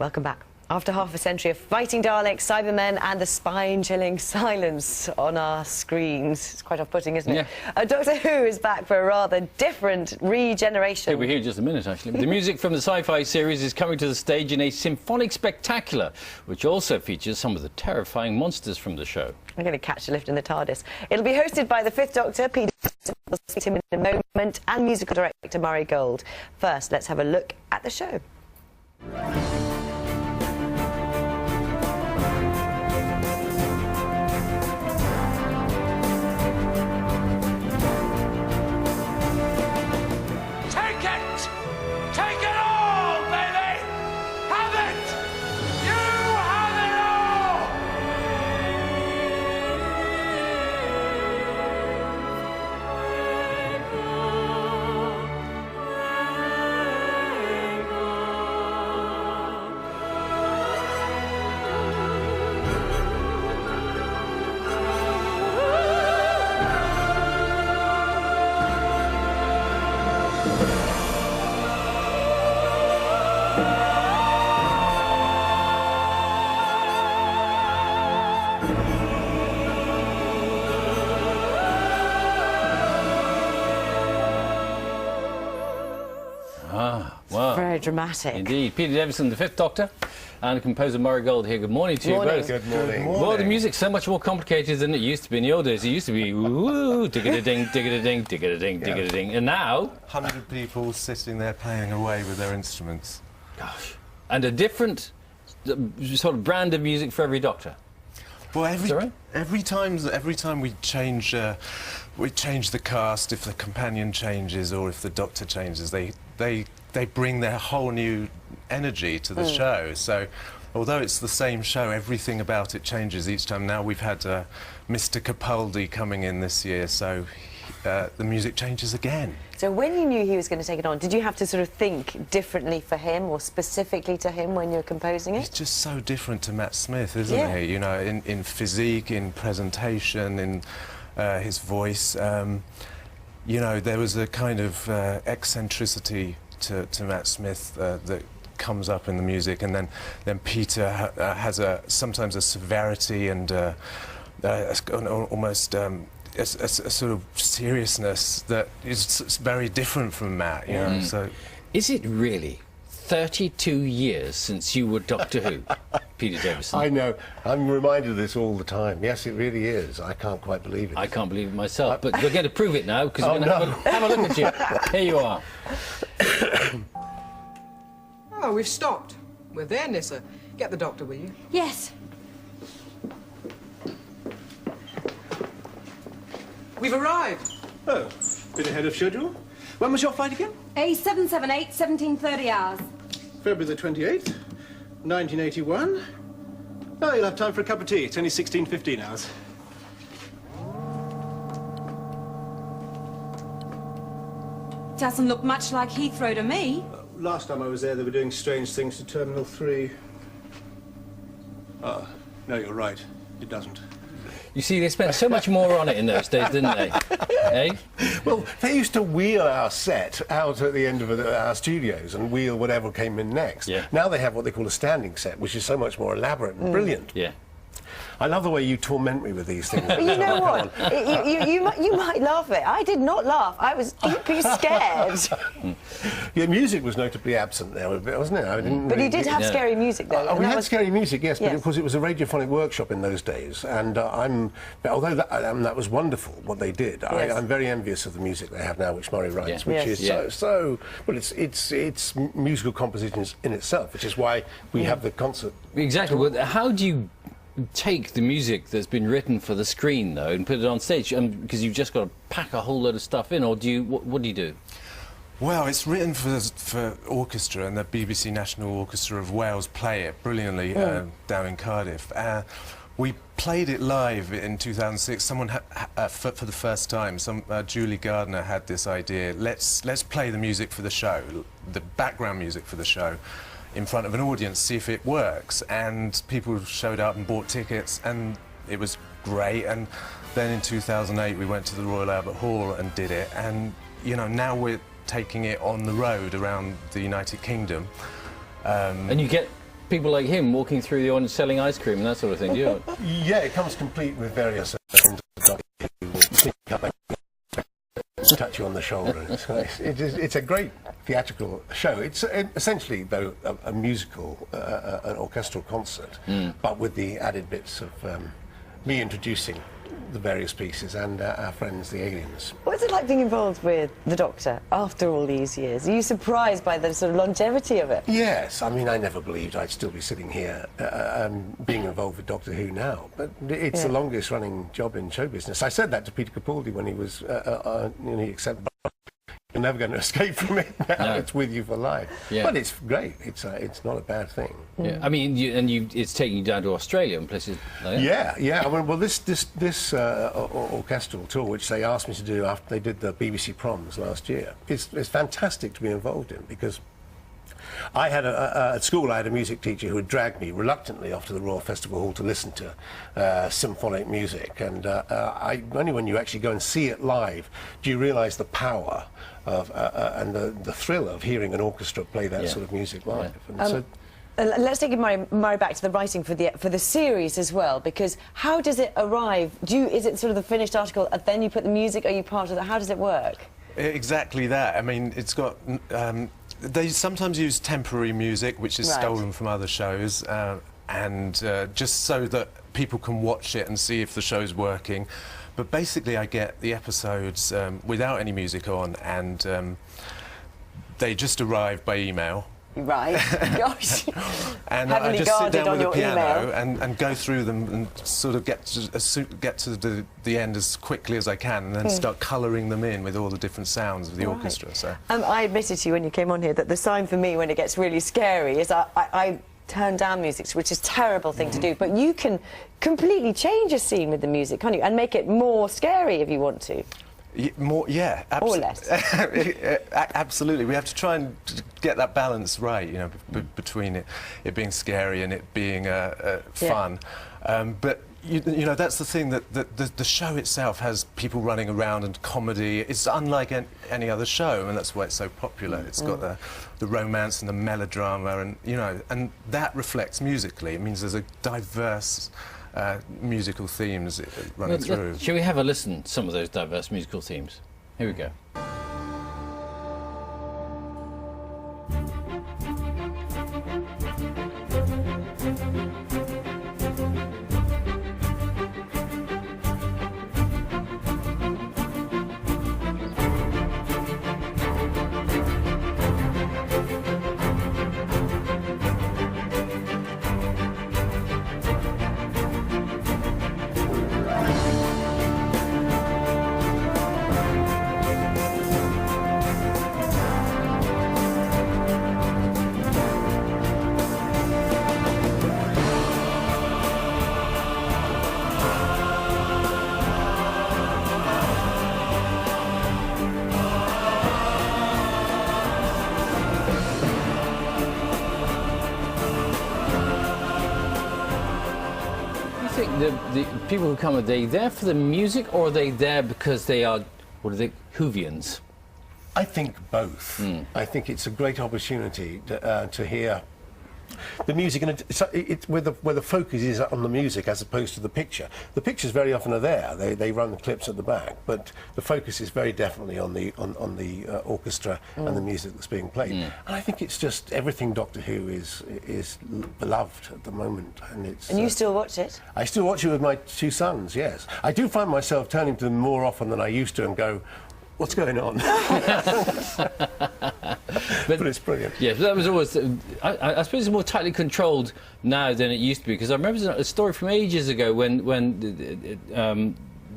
Welcome back. After half a century of fighting Daleks, Cybermen and the spine-chilling silence on our screens. It's quite off-putting, isn't it? Yeah. Doctor Who is back for a rather different regeneration. He'll be here in just a minute, actually. The music from the sci-fi series is coming to the stage in a symphonic spectacular, which also features some of the terrifying monsters from the show. I'm going to catch a lift in the TARDIS. It'll be hosted by the Fifth Doctor, Peter. We'll speak to him in a moment, and musical director Murray Gold. First, let's have a look at the show. Wow. Very dramatic. Indeed. Peter Davison, the Fifth Doctor, and composer Murray Gold here. Good morning to you both. Good morning. Well, the music's so much more complicated than it used to be in the old days. It used to be woo, digga-da-ding, digga-da-ding, digga-da-ding, digga-da-ding. And now... 100 people sitting there playing away with their instruments. Gosh. And a different sort of brand of music for every Doctor. Well, every time we change the cast, if the companion changes or if the Doctor changes, they bring their whole new energy to the show. So, although it's the same show, everything about it changes each time. Now we've had Mr. Capaldi coming in this year, so the music changes again. So when you knew he was going to take it on, did you have to sort of think differently for him or specifically to him when you're composing it? He's just so different to Matt Smith, isn't he? You know, in physique, in presentation, in his voice. You know, there was a kind of eccentricity to Matt Smith that comes up in the music, and then Peter has sometimes a severity and almost a sort of seriousness that is very different from Matt, you know. So, is it really 32 years since you were Doctor Who, Peter Davison? I know. I'm reminded of this all the time. Yes, it really is. I can't quite believe it. I can't believe it myself, but we're going to prove it now, because we're going to have a look at you. Here you are. Oh, we've stopped. We're there, Nissa. Get the Doctor, will you? Yes. We've arrived. Oh, bit ahead of schedule. When was your flight again? A778, 1730 hours. February the 28th, 1981. Oh, you'll have time for a cup of tea. It's only 16:15 hours. Doesn't look much like Heathrow to me. Last time I was there, they were doing strange things to Terminal 3. Oh, no, you're right. It doesn't. You see, they spent so much more on it in those days, didn't they? Eh? Well, they used to wheel our set out at the end of our studios and wheel whatever came in next. Yeah. Now they have what they call a standing set, which is so much more elaborate and brilliant. Yeah. I love the way you torment me with these things. But you know what? You might laugh at it. I did not laugh. I was deeply scared. Yeah, music was notably absent there a bit, wasn't it? I didn't But really you did have scary music, though. we had scary music, yes, but Yes. of course it was a radiophonic workshop in those days, and although that was wonderful what they did, Yes. I'm very envious of the music they have now, which Murray writes, which Yes. is so well. It's musical compositions in itself, which is why we have the concert. Exactly. Well, how do you take the music that's been written for the screen, though, and put it on stage? Because you've just got to pack a whole load of stuff in, or do you? What do you do? well, it's written for orchestra, and the BBC National Orchestra of Wales play it brilliantly down in Cardiff. We played it live in 2006. Someone, for the first time, Julie Gardner had this idea. Let's play the music for the show, the background music for the show, in front of an audience, see if it works. And people showed up and bought tickets, and it was great. And then in 2008, we went to the Royal Albert Hall and did it. And you know, now we're taking it on the road around the United Kingdom. And you get people like him walking through the audience selling ice cream and that sort of thing, do you? Yeah, it comes complete with various touch you on the shoulder. It's a great theatrical show. It's essentially, though, a musical, an orchestral concert, but with the added bits of me introducing the various pieces and our friends, the aliens. What's it like being involved with the Doctor after all these years? Are you surprised by the sort of longevity of it? Yes, I mean, I never believed I'd still be sitting here being involved with Doctor Who now, but it's the longest running job in show business. I said that to Peter Capaldi when he was, he accepted. You're never going to escape from it now. No. It's with you for life. Yeah. But it's great. It's not a bad thing. Yeah. I mean, it's taking you down to Australia and places like that. Yeah. Well, this orchestral tour, which they asked me to do after they did the BBC Proms last year, it's fantastic to be involved in, because I had at school I had a music teacher who had dragged me reluctantly off to the Royal Festival Hall to listen to symphonic music, and only when you actually go and see it live do you realise the power of and the thrill of hearing an orchestra play that sort of music live. And let's take Murray back to the writing for the series as well, because how does it arrive? Is it sort of the finished article and then you put the music? Are you part of that? How does it work? Exactly that. I mean, it's got. They sometimes use temporary music, which is stolen from other shows, and just so that people can watch it and see if the show's working. But basically, I get the episodes without any music on, and they just arrive by email. Right. Gosh. And I just sit down with the piano and go through them and sort of get to the end as quickly as I can, and then start colouring them in with all the different sounds of the orchestra. So I admitted to you when you came on here that the sign for me when it gets really scary is I turn down music, which is a terrible thing to do. But you can completely change a scene with the music, can't you? And make it more scary if you want to. More, yeah, or less. Absolutely. We have to try and get that balance right, you know, between it being scary and it being fun. But you know, that's the thing, that the show itself has people running around and comedy. It's unlike any other show, and that's why it's so popular. It's got the romance and the melodrama, and you know, and that reflects musically. It means there's a diverse musical themes running through. Shall we have a listen to some of those diverse musical themes? Here we go. The people who come, are they there for the music, or are they there because they are, what are they, Whovians? I think both. I think it's a great opportunity to hear the music, and it's where the focus is on the music as opposed to the picture. The pictures very often are there. They run the clips at the back, but the focus is very definitely on the orchestra and the music that's being played. And I think it's just everything Doctor Who is beloved at the moment, and it's. And you still watch it? I still watch it with my two sons. Yes, I do find myself turning to them more often than I used to and go, what's going on? But it's brilliant. Yeah, that was always. I suppose it's more tightly controlled now than it used to be, because I remember a story from ages ago when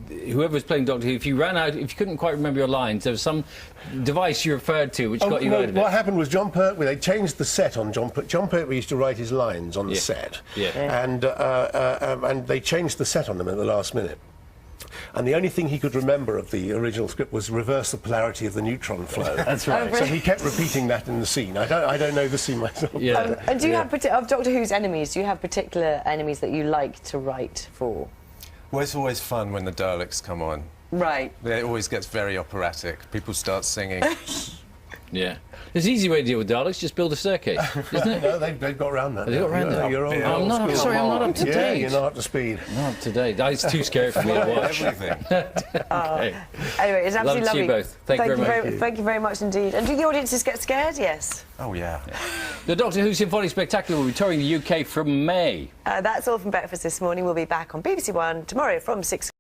whoever was playing Doctor Who, if you couldn't quite remember your lines, there was some device you referred to which got you out of it. What happened was John Pertwee, they changed the set on John Pertwee used to write his lines on the set, and they changed the set on them at the last minute. And the only thing he could remember of the original script was reverse the polarity of the neutron flow. That's right. So he kept repeating that in the scene. I don't know the scene myself. Yeah. And do you have of Doctor Who's enemies? Do you have particular enemies that you like to write for? Well, it's always fun when the Daleks come on. Right. It always gets very operatic. People start singing. Yeah. There's an easy way to deal with Daleks, just build a staircase, isn't it? No, they've got around that. They got around that? You're Yeah. I'm not, sorry, I'm not up to Yeah, date. you're not up to speed. Not up to date. That's too scary for me to watch. Everything. Okay. Anyway, it's absolutely Love to see lovely. you both. Thank you very much. Thank you very much indeed. And do the audiences get scared? Yes. Oh, yeah. The Doctor Who Symphonic Spectacular will be touring the UK from May. That's all from Breakfast this morning. We'll be back on BBC One tomorrow from 6.